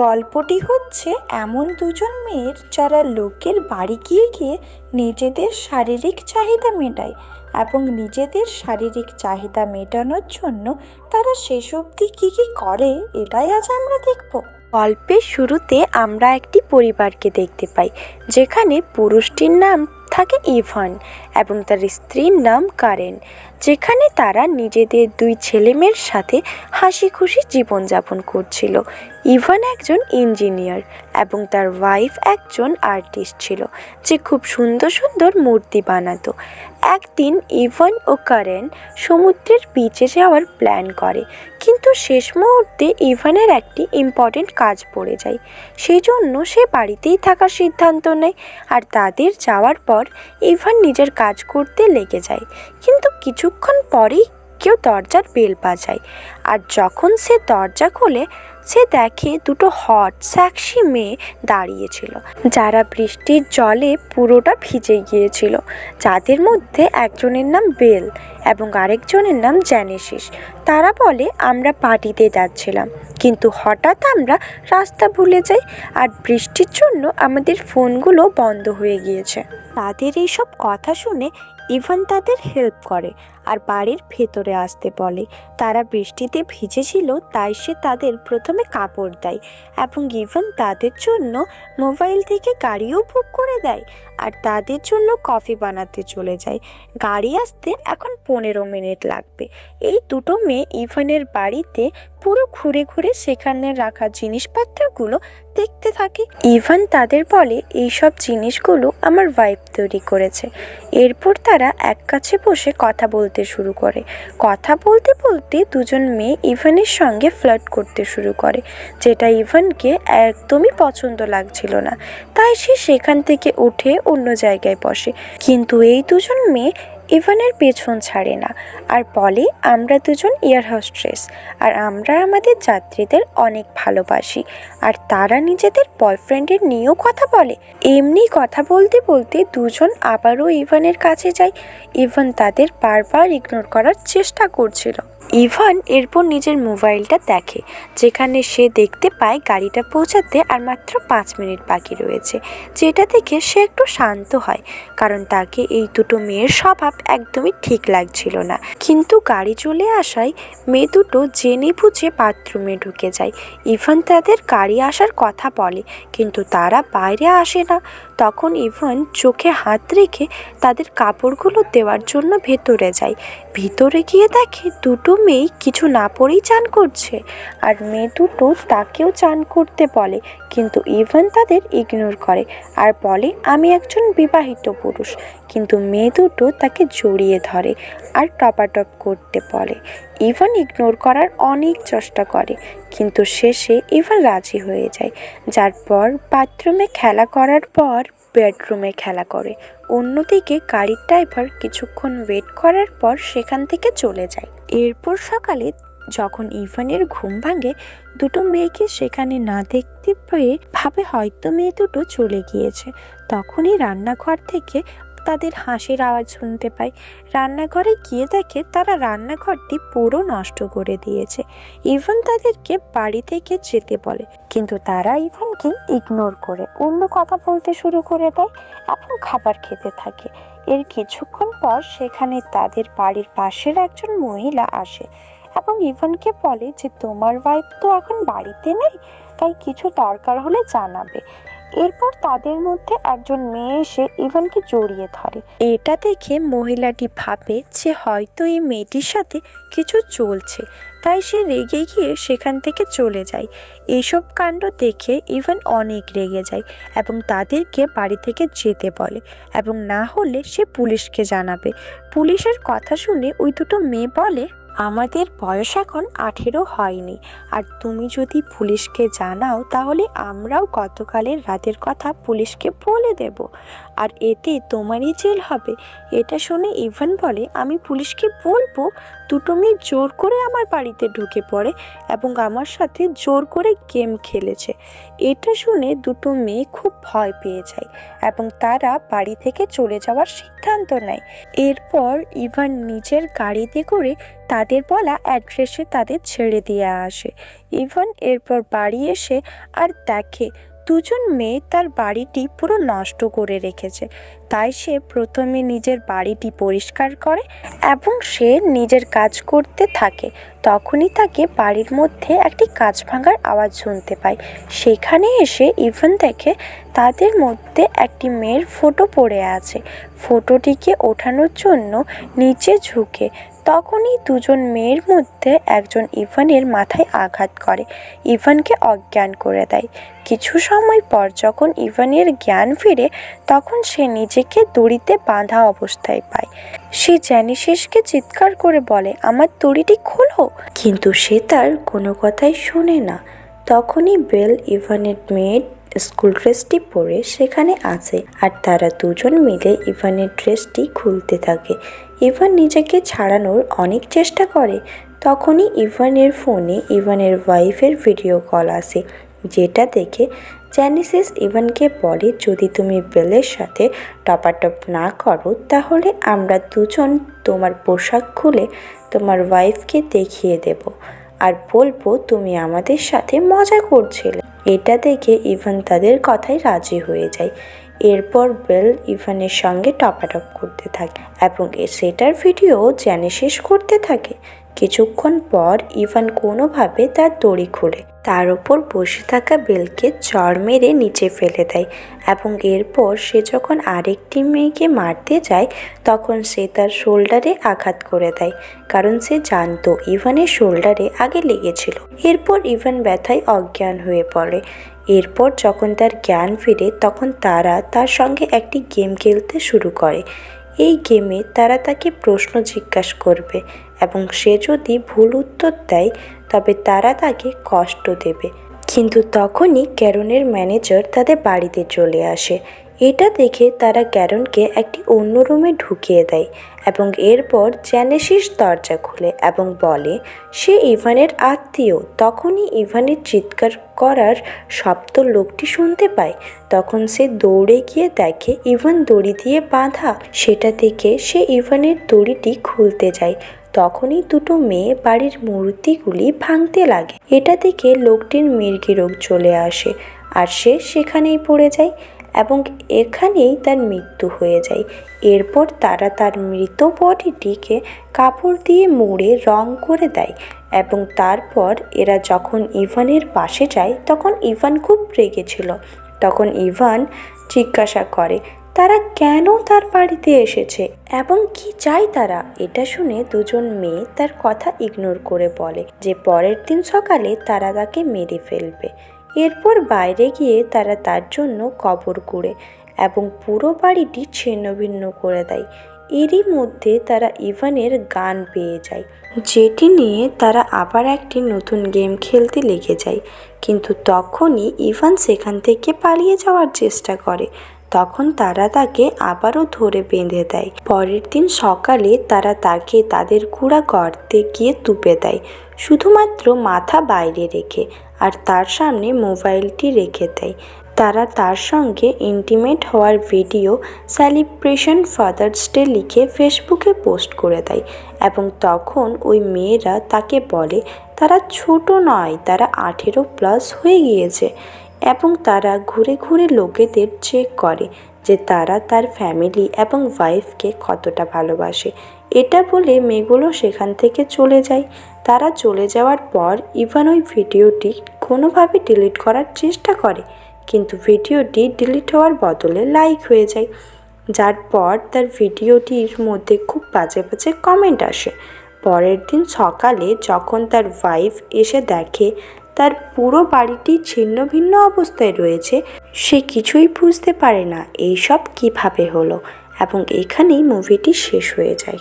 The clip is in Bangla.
গল্পটি হচ্ছে এমন দুজন মেয়ের যারা লোকের বাড়ি গিয়ে গিয়ে নিজেদের শারীরিক চাহিদা মেটায় এবং নিজেদের শারীরিক চাহিদা মেটানোর জন্য তারা শেষ অবধি কী কী করে এটাই আজ আমরা দেখব। গল্পের শুরুতে আমরা একটি পরিবারকে দেখতে পাই যেখানে পুরুষটির নাম থাকে ইভান এবং তার স্ত্রীর নাম কারেন, যেখানে তারা নিজেদের দুই ছেলেমেয়ের সাথে হাসি খুশি জীবনযাপন করছিল। ইভান একজন ইঞ্জিনিয়ার এবং তার ওয়াইফ একজন আর্টিস্ট ছিল যে খুব সুন্দর সুন্দর মূর্তি বানাতো। একদিন ইভান ও কারেন সমুদ্রের বিচে যাওয়ার প্ল্যান করে, কিন্তু শেষ মুহূর্তে ইভানের একটি ইম্পর্টেন্ট কাজ পড়ে যায়। সেই জন্য সে বাড়িতেই থাকার সিদ্ধান্ত নেয় আর তাদের যাওয়ার পর ইভান নিজের কাজ করতে লেগে যায়। কিন্তু কিছুক্ষণ পরেই কেউ দরজার বেল বাজায় আর যখন সে দরজা খোলে সে দেখে দুটো হট সেক্সি মেয়ে দাঁড়িয়েছিল যারা বৃষ্টির জলে পুরোটা ভিজে গিয়েছিল, যাদের মধ্যে একজনের নাম বেল এবং আরেকজনের নাম জেনেসিস। তারা বলে আমরা পার্টিতে যাচ্ছিলাম, কিন্তু হঠাৎ আমরা রাস্তা ভুলে যাই আর বৃষ্টির জন্য আমাদের ফোনগুলো বন্ধ হয়ে গিয়েছে। তাদের এইসব কথা শুনে ইভান তাদের হেল্প করে আর বাড়ির ভেতরে আসতে বলে। তারা বৃষ্টিতে ভিজেছিল তাই সে তাদের প্রথমে কাপড় দেয় এবং ইভান তাদের জন্য মোবাইল থেকে গাড়িও বুক করে দেয় আর তাদের জন্য কফি বানাতে চলে যায়। গাড়ি আসতে এখন 15 মিনিট লাগবে। এই দুটো মেয়ে ইভানের বাড়িতে পুরো ঘুরে ঘুরে সেখানে রাখা জিনিসপত্রগুলো দেখতে থাকে। ইভান তাদের বলে এইসব জিনিসগুলো আমার ওয়াইফ তৈরি করেছে। এরপর তারা এক কাছে বসে কথা বলতে শুরু করে। কথা বলতে বলতে দুজন মেয়ে ইভানের সঙ্গে ফ্লার্ট করতে শুরু করে, যেটা ইভানকে একদমই পছন্দ লাগছিল না। তাই সে সেখান থেকে উঠে অন্য জায়গায় বসে, কিন্তু এই দুজন মেয়ে ইভানের পেছন ছাড়ে না আর বলে আমরা দুজন এয়ার হোস্টেস আর আমরা আমাদের যাত্রীদের অনেক ভালোবাসি। আর তারা নিজেদের বয়ফ্রেন্ডের নিয়েও কথা বলে। এমনি কথা বলতে বলতে দুজন আবারও ইভানের কাছে যায়। ইভান তাদের বারবার ইগনোর করার চেষ্টা করছিল। ইভান এরপর নিজের মোবাইলটা দেখে, যেখানে সে দেখতে পায় গাড়িটা পৌঁছাতে আর মাত্র 5 মিনিট বাকি রয়েছে, যেটা দেখে সে একটু শান্ত হয়, কারণ তাকে এই দুটো মেয়ের স্বভাব একদমই ঠিক লাগছিল না। কিন্তু গাড়ি চলে আসায় মেয়ে দুটো জেনে বুঝে বাথরুমে ঢুকে যায়। ইভান তাদের গাড়ি আসার কথা বলে, কিন্তু তারা বাইরে আসে না। তখন ইভান চোখে হাত রেখে তাদের কাপড়গুলো দেওয়ার জন্য ভেতরে যায়। ভিতরে গিয়ে দেখে দুটো মেয়ে কিছু না পরেই চান করছে আর মেয়ে দুটো তাকেও চান করতে বলে, কিন্তু ইভান তাদের ইগনোর করে আর বলে আমি একজন বিবাহিত পুরুষ। কিন্তু মেয়ে দুটো তাকে জড়িয়ে ধরে আর টপাটপ করতে বলে। ইভান ইগনোর করার অনেক চেষ্টা করে, কিন্তু শেষে ইভান রাজি হয়ে যায়, যার পর বাথরুমে খেলা করার পর বেডরুমে খেলা করে। অন্যদিকে গাড়ির ড্রাইভার কিছুক্ষণ ওয়েট করার পর সেখান থেকে চলে যায়। এরপর সকালে যখন ইভানের ঘুম ভাঙে, দুটো মেয়েকে সেখানে না দেখতে পেয়ে ভাবে হয়তো মেয়ে দুটো চলে গিয়েছে। তখনই রান্নাঘর থেকে তাদের হাসির আওয়াজ শুনতে পায়। রান্নাঘরে গিয়ে দেখে তারা রান্নাঘরটি পুরো নষ্ট করে দিয়েছে। ইভান তাদেরকে বাড়ি থেকে যেতে বলে, কিন্তু তারা ইভানকে ইগনোর করে অন্য কথা বলতে শুরু করে দেয় এবং খাবার খেতে থাকে। এর কিছুক্ষণ পর সেখানে তাদের বাড়ির পাশের একজন মহিলা আসে এবং ইভানকে বলে যে তোমার ওয়াইফ তো এখন বাড়িতে নেই, তাই কিছু দরকার হলে জানাবে। এরপর তাদের মধ্যে একজন মেয়ে এসে ইভানকে জড়িয়ে ধরে। এটা দেখে মহিলাটি ভাবে যে হয়তো এই মেয়েটির সাথে কিছু চলছে, তাই সে রেগে গিয়ে সেখান থেকে চলে যায়। এইসব কাণ্ড দেখে ইভান অনেক রেগে যায় এবং তাদেরকে বাড়ি থেকে যেতে বলে, এবং না হলে সে পুলিশকে জানাবে। পুলিশের কথা শুনে ওই দুটো মেয়ে বলে আমাদের বয়স এখন 18 হয়নি, আর তুমি যদি পুলিশকে জানাও তাহলে আমরাও গতকালের রাতের কথা পুলিশকে বলে দেব আর এতে তোমারই জেল হবে। এটা শুনে ইভান বলে আমি পুলিশকে বলবো? দুটো মেয়ে জোর করে আমার বাড়িতে ঢুকে পড়ে এবং আমার সাথে জোর করে গেম খেলেছে। এটা শুনে দুটো মেয়ে খুব ভয় পেয়ে যায় এবং তারা বাড়ি থেকে চলে যাওয়ার সিদ্ধান্ত নেয়। এরপর ইভান নিজের গাড়িতে করে তাদের বলা অ্যাড্রেসে তাদের ছেড়ে দিয়ে আসে। ইভান এরপর বাড়ি এসে আর দেখে দুজন মেয়ে তার বাড়িটি পুরো নষ্ট করে রেখেছে। তাই সে প্রথমে নিজের বাড়িটি পরিষ্কার করে এবং সে নিজের কাজ করতে থাকে। তখনই তাকে বাড়ির মধ্যে একটি কাঁচ ভাঙার আওয়াজ শুনতে পায়। সেখানে এসে ইভান দেখে তাদের মধ্যে একটি মেয়ের ফটো পড়ে আছে। ফটোটিকে ওঠানোর জন্য নিচে ঝুঁকে তখনই দুজন মেয়ের মধ্যে একজন ইভানের মাথায় আঘাত করে, ইভানকে অজ্ঞান করে দেয়। কিছু সময় পর যখন ইভানের জ্ঞান ফিরে তখন সে নিজেকে দড়িতে বাঁধা অবস্থায় পায়। সে জ্যানিসিসকে চিৎকার করে বলে, আমার দড়িটি খোলো, কিন্তু সে তার কোনো কথাই শোনে না। তখনই বেল ইভানের মেয়ের স্কুল ড্রেসটি পরে সেখানে আসে আর তারা দুজন মিলে ইভানের ড্রেসটি খুলতে থাকে। ইভান নিজেকে ছাড়ানোর অনেক চেষ্টা করে। তখনই ইভানের ফোনে ইভানের ওয়াইফের ভিডিও কল আসে, যেটা দেখে জ্যানিসিস ইভানকে বলে, যদি তুমি বেলের সাথে টপাটপ না করো তাহলে আমরা দুজন তোমার পোশাক খুলে তোমার ওয়াইফকে দেখিয়ে দেব আর বলবো তুমি আমাদের সাথে মজা করছিলে। এটা দেখে ইভান তাদের কথায় রাজি হয়ে যায়। এরপর বেল ইভানের সঙ্গে টপাটপ করতে থাকে এবং সেটার ভিডিও জ্যানিসিস করতে থাকে। কিছুক্ষণ পর ইভান কোনোভাবে তার দড়ি খুলে তার ওপর বসে থাকা বেলকে চড় মেরে নিচে ফেলে দেয় এবং এরপর সে যখন আরেকটি মেয়েকে মারতে যায় তখন সে তার শোল্ডারে আঘাত করে দেয়, কারণ সে জানতো ইভানের শোল্ডারে আগে লেগেছিল। এরপর ইভান ব্যথায় অজ্ঞান হয়ে পড়ে। এরপর যখন তার জ্ঞান ফিরে তখন তারা তার সঙ্গে একটি গেম খেলতে শুরু করে। এই গেমে তারা তাকে প্রশ্ন জিজ্ঞাসা করবে এবং সে যদি ভুল উত্তর দেয় তবে তারা তাকে কষ্ট দেবে। কিন্তু তখনই ক্যারনের ম্যানেজার তাদের বাড়িতে চলে আসে। এটা দেখে তারা ক্যারনকে একটি অন্য রুমে ঢুকিয়ে দেয় এবং এরপর জ্যানিসিস দরজা খুলে এবং বলে সে ইভানের আত্মীয়। তখনই ইভানের চিৎকার করার শব্দ লোকটি শুনতে পায়। তখন সে দৌড়ে গিয়ে দেখে ইভান দড়ি দিয়ে বাঁধা। সেটা দেখে সে ইভানের দড়িটি খুলতে যায়। তখনই দুটো মেয়ে বাড়ির মূর্তিগুলি ভাঙতে লাগে। এটা দেখে লোকটির মির্গি রোগ চলে আসে আর সে সেখানেই পড়ে যায় এবং এখানেই তার মৃত্যু হয়ে যায়। এরপর তারা তার মৃত বডিটিকে কাপড় দিয়ে মুড়ে রং করে দেয় এবং তারপর এরা যখন ইভানের পাশে যায় তখন ইভান খুব রেগেছিল। তখন ইভান জিজ্ঞাসা করে তারা কেন তার বাড়িতে এসেছে এবং কি চায় তারা। এটা শুনে দুজন মেয়ে তার কথা ইগনোর করে বলে যে পরের দিন সকালে তারা তাকে মেরে ফেলবে। এরপর বাইরে গিয়ে তারা তার জন্য কবর কুড়ে এবং পুরো বাড়িটি ছিন্নভিন্ন করে দেয়। এরই মধ্যে তারা ইভানের গান পেয়ে যায়, যেটি নিয়ে তারা আবার একটি নতুন গেম খেলতে লেগে যায়। কিন্তু তখনই ইভান সেখান থেকে পালিয়ে যাওয়ার চেষ্টা করে। তখন তারা তাকে আবারও ধরে বেঁধে দেয়। পরের দিন সকালে তারা তাকে তাদের কুড়া গর্তে গিয়ে তুপে দেয়, শুধুমাত্র মাথা বাইরে রেখে, আর তার সামনে মোবাইলটি রেখে দেয়। তারা তার সঙ্গে ইন্টিমেট হওয়ার ভিডিও সেলিব্রেশন ফাদার্স ডে লিখে ফেসবুকে পোস্ট করে দেয় এবং তখন ওই মেয়েরা তাকে বলে তারা ছোট নয়, তারা 18+ হয়ে গিয়েছে এবং তারা ঘুরে ঘুরে লোকেদের চেক করে যে তারা তার ফ্যামিলি এবং ওয়াইফকে কতটা ভালোবাসে। এটা বলে মেয়েগুলো সেখান থেকে চলে যায়। তারা চলে যাওয়ার পর ইভান ওই ভিডিওটি কোনোভাবে ডিলিট করার চেষ্টা করে, কিন্তু ভিডিওটি ডিলিট হওয়ার বদলে লাইক হয়ে যায়, যার পর তার ভিডিওটির মধ্যে খুব বাজে বাজে কমেন্ট আসে। পরের দিন সকালে যখন তার ওয়াইফ এসে দেখে তার পুরো বাড়িটি ছিন্ন ভিন্ন অবস্থায় রয়েছে, সে কিছুই বুঝতে পারে না এইসব কিভাবে হলো এবং এখানেই মুভিটি শেষ হয়ে যায়।